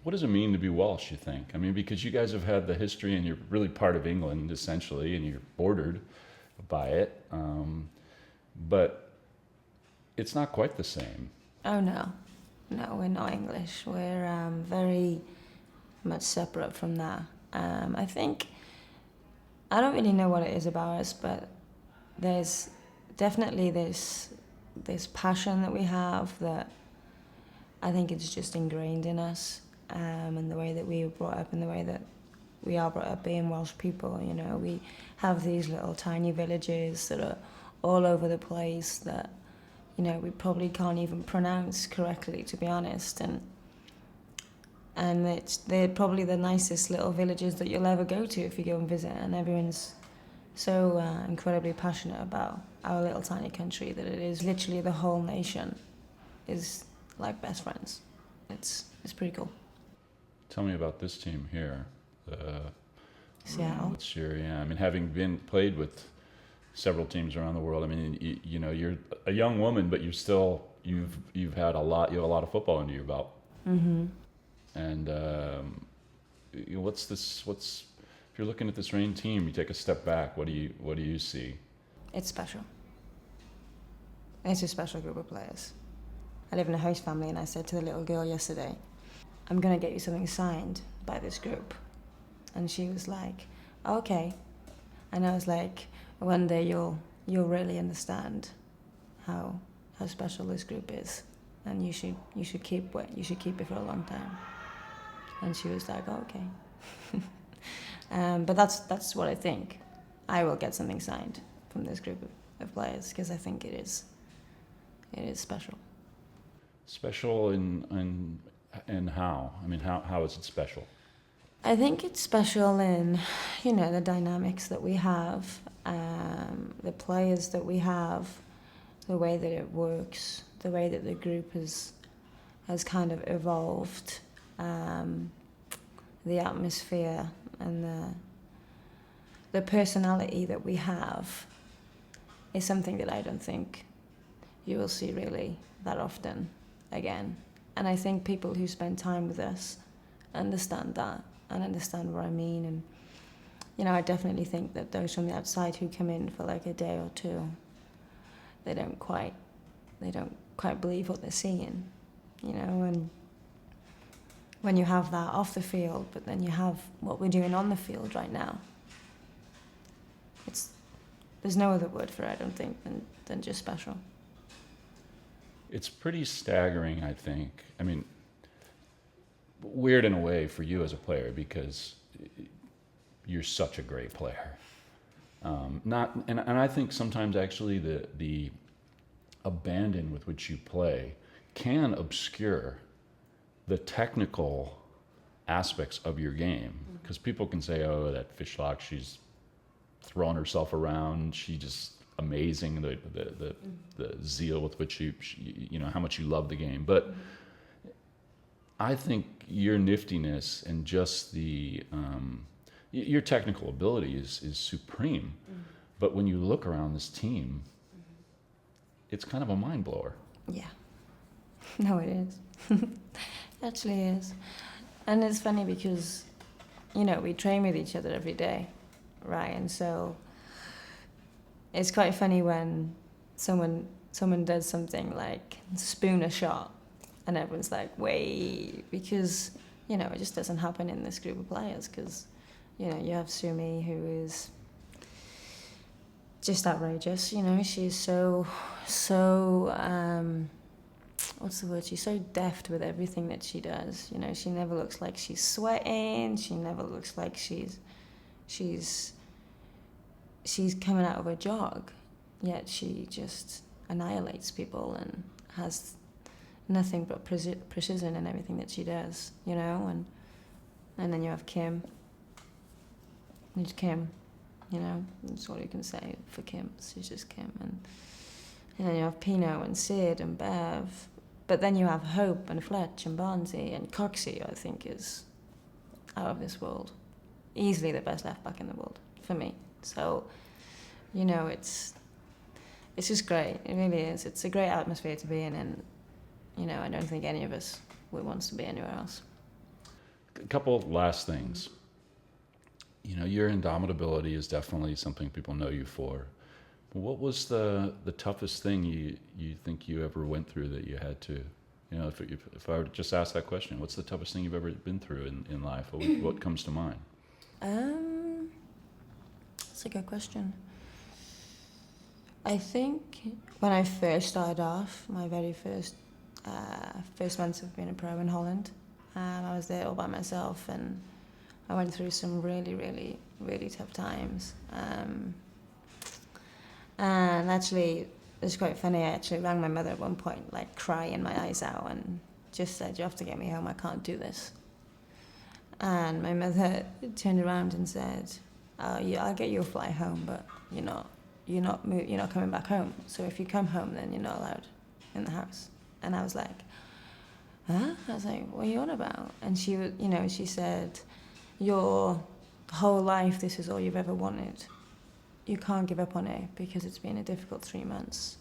What does it mean to be Welsh, you think? I mean, because you guys have had the history and you're really part of England, essentially, and you're bordered by it. But it's not quite the same. Oh, no. No, we're not English. We're very much separate from that. I think, I don't really know what it is about us, but there's definitely this passion that we have that I think it's just ingrained in us, and the way that we were brought up and the way that we are brought up being Welsh people. You know, we have these little tiny villages that are all over the place that, you know, we probably can't even pronounce correctly, to be honest, and they're probably the nicest little villages that you'll ever go to if you go and visit, and everyone's so incredibly passionate about our little tiny country that it is literally the whole nation is like best friends. It's pretty cool. Tell me about this team here. Seattle. Yeah. I mean, having played with several teams around the world. I mean, you know, you're a young woman, but you've had a lot. You have a lot of football under your belt. Mm-hmm. And if you're looking at this Reign team, you take a step back. What do you see? It's special. It's a special group of players. I live in a host family, and I said to the little girl yesterday, "I'm gonna get you something signed by this group," and she was like, "Okay," and I was like, "One day you'll really understand how special this group is, and you should keep it for a long time." And she was like, "Oh, okay." But that's what I think. I will get something signed from this group of players because I think it is special. Special in how? I mean, how is it special? I think it's special in, you know, the dynamics that we have, the players that we have, the way that it works, the way that the group has kind of evolved, the atmosphere and the personality that we have is something that I don't think you will see really that often again. And I think people who spend time with us understand that and understand what I mean. And, you know, I definitely think that those from the outside who come in for like a day or two, they don't quite believe what they're seeing, you know. And when you have that off the field, but then you have what we're doing on the field right now, there's no other word for it, I don't think, than just special. It's pretty staggering, I think. I mean, weird in a way for you as a player because you're such a great player. And I think sometimes actually the abandon with which you play can obscure the technical aspects of your game, because people can say, "Oh, that Fishlock, she's throwing herself around. She just amazing, the zeal with which you know how much you love the game." But I think your niftiness and just your technical ability is supreme. But when you look around this team, it's kind of a mind blower. Yeah. No, it is. It actually is. And it's funny because, you know, we train with each other every day, right? And so it's quite funny when someone does something like spoon a shot and everyone's like, wait, because, you know, it just doesn't happen in this group of players because, you know, you have Sumi, who is just outrageous, you know. She's so what's the word? She's so deft with everything that she does. You know, she never looks like she's sweating. She never looks like she's coming out of a jog. Yet she just annihilates people and has nothing but precision in everything that she does. You know, and then you have Kim. It's Kim. You know, that's all you can say for Kim. She's just Kim. And then you have Pino and Sid and Bev. But then you have Hope and Fletch and Barnsey and Coxie, I think, is out of this world. Easily the best left back in the world, for me. So, you know, it's just great. It really is. It's a great atmosphere to be in, and, you know, I don't think any of us would want to be anywhere else. a couple last things. Your indomitability is definitely something people know you for. What was the toughest thing you think you ever went through that you had to, if I were to just ask that question, what's the toughest thing you've ever been through in life? What comes to mind? That's a good question. I think when I first started off, my very first months of being a pro in Holland, I was there all by myself, and I went through some really, really, really tough times. And actually, it's quite funny, I actually rang my mother at one point, like crying my eyes out, and just said, "You have to get me home, I can't do this." And my mother turned around and said, "Oh, yeah, I'll get you a flight home, but you're not coming back home. So if you come home, then you're not allowed in the house." And I was like, "Huh?" I was like, "What are you on about?" And she said, "Your whole life, this is all you've ever wanted. You can't give up on it because it's been a difficult 3 months."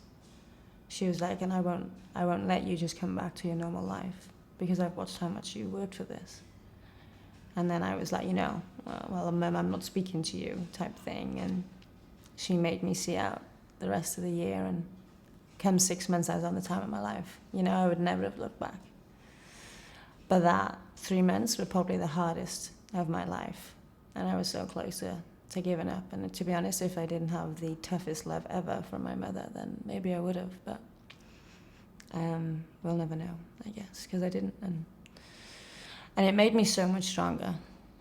She was like, "And I won't let you just come back to your normal life because I've watched how much you worked for this." And then I was like, well, Mum, I'm not speaking to you type thing. And she made me see out the rest of the year. And come 6 months, I was on the time of my life. I would never have looked back. But that 3 months were probably the hardest of my life. And I was so close to giving up. And to be honest, if I didn't have the toughest love ever from my mother, then maybe I would have. But we'll never know, I guess, because I didn't. And it made me so much stronger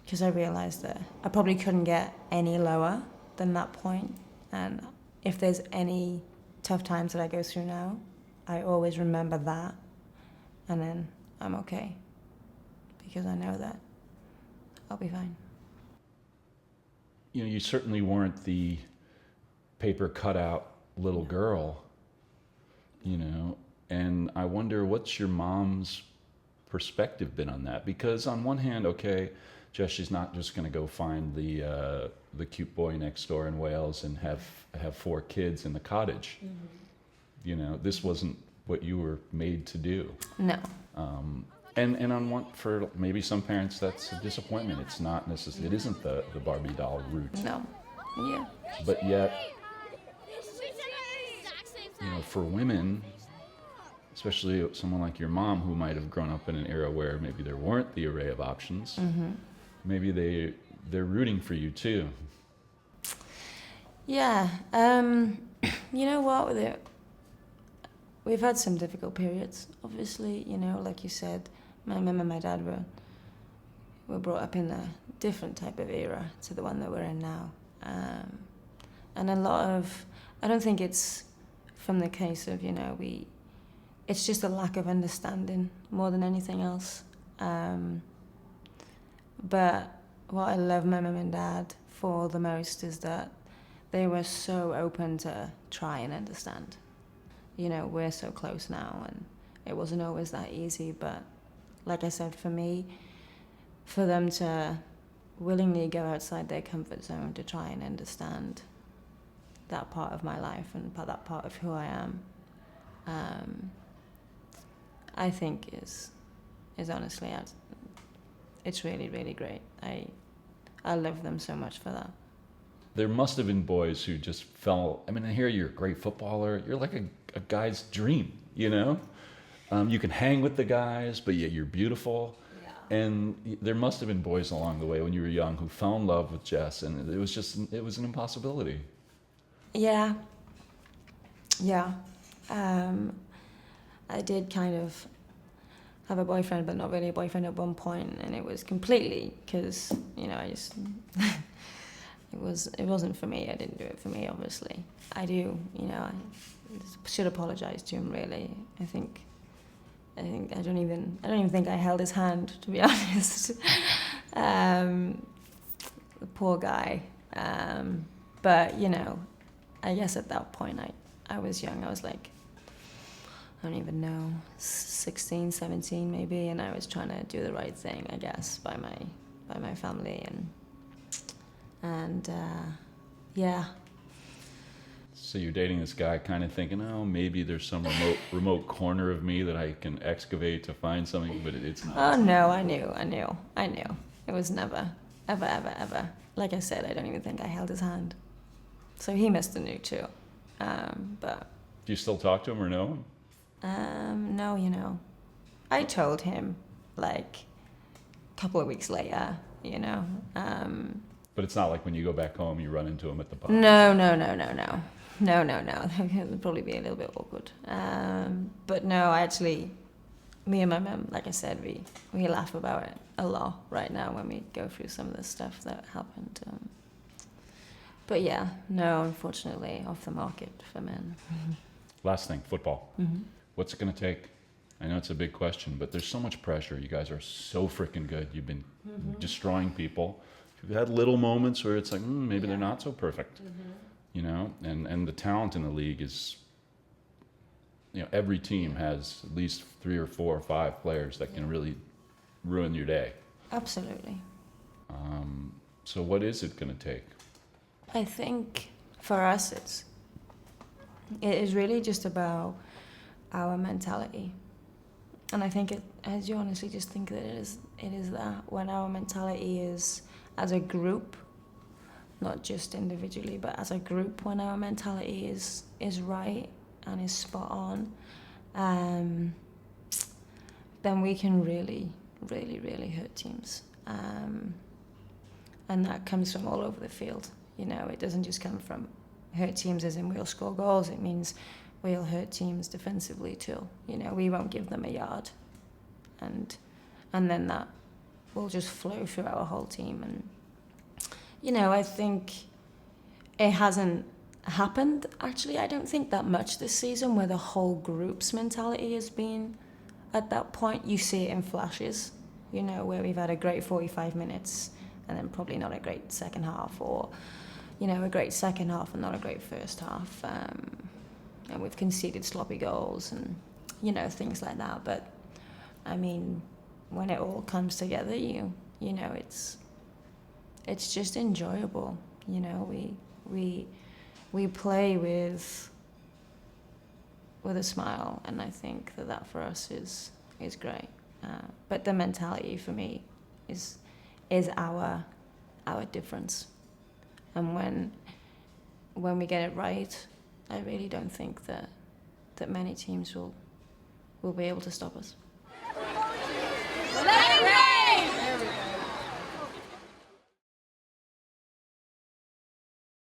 because I realized that I probably couldn't get any lower than that point. And if there's any tough times that I go through now, I always remember that. And then I'm okay because I know that I'll be fine. You certainly weren't the paper cutout little girl, and I wonder what's your mom's perspective been on that? Because on one hand, okay, Jess, she's not just going to go find the cute boy next door in Wales and have 4 kids in the cottage. Mm-hmm. This wasn't what you were made to do. No. And on one, for maybe some parents, that's a disappointment. It's not necessarily. It isn't the Barbie doll route. No. Yeah. But yet, for women, especially someone like your mom who might have grown up in an era where maybe there weren't the array of options, mm-hmm. maybe they're rooting for you too. Yeah. You know what? We've had some difficult periods, obviously, like you said. My mum and my dad were brought up in a different type of era to the one that we're in now. And a lot of, I don't think it's from the case of, it's just a lack of understanding more than anything else. But what I love my mum and dad for the most is that they were so open to try and understand. We're so close now, and it wasn't always that easy, but like I said, for me, for them to willingly go outside their comfort zone to try and understand that part of my life and that part of who I am, I think is honestly, it's really, really great. I love them so much for that. There must have been boys who just fell. I hear you're a great footballer. You're like a guy's dream, You can hang with the guys, but yet you're beautiful. Yeah. And there must have been boys along the way when you were young who fell in love with Jess, and it was an impossibility. Yeah. Yeah. I did kind of have a boyfriend, but not really a boyfriend at one point, and it was completely because, I just... It wasn't for me. I didn't do it for me, obviously. I do, I should apologize to him, really. I don't even think I held his hand, to be honest. The poor guy. But, I guess at that point I was young. I was like, I don't even know, 16, 17 maybe, and I was trying to do the right thing, I guess, by my family and yeah. So you're dating this guy, kind of thinking, oh, maybe there's some remote corner of me that I can excavate to find something, but it's not. Oh no, I knew. It was never, ever. Like I said, I don't even think I held his hand. So he must have knew too. But Do you still talk to him or know him? no, you know, I told him like a couple of weeks later, you know. But it's not like when you go back home, you run into him at the pub. No. It would probably be a little bit awkward. But no, actually, me and my mum, like I said, we laugh about it a lot right now when we go through some of the stuff that happened. But yeah, no, unfortunately, off the market for men. Last thing, football. Mm-hmm. What's it going to take? I know it's a big question, but there's so much pressure. You guys are so freaking good. You've been destroying people. You've had little moments where it's like, maybe they're not so perfect, you know? And the talent in the league is, you know, every team has at least 3 or 4 or 5 players that can really ruin your day. Absolutely. So what is it going to take? I think for us, it is really just about our mentality. And I think I do honestly just think that it is that when our mentality is as a group, not just individually, but as a group, when our mentality is right and is spot on, then we can really hurt teams. And that comes from all over the field. You know, it doesn't just come from hurt teams as in we'll score goals. It means we'll hurt teams defensively too. You know, we won't give them a yard. And then that will just flow through our whole team. And, you know, I think it hasn't happened, actually, I don't think that much this season where the whole group's mentality has been at that point. You see it in flashes, you know, where we've had a great 45 minutes and then probably not a great second half, or, you know, a great second half and not a great first half. And we've conceded sloppy goals and, you know, things like that. But, I mean, when it all comes together, you know, it's just enjoyable. You know, we play with a smile, and I think that for us is great. But the mentality for me is our difference. And when we get it right, I really don't think that many teams will be able to stop us.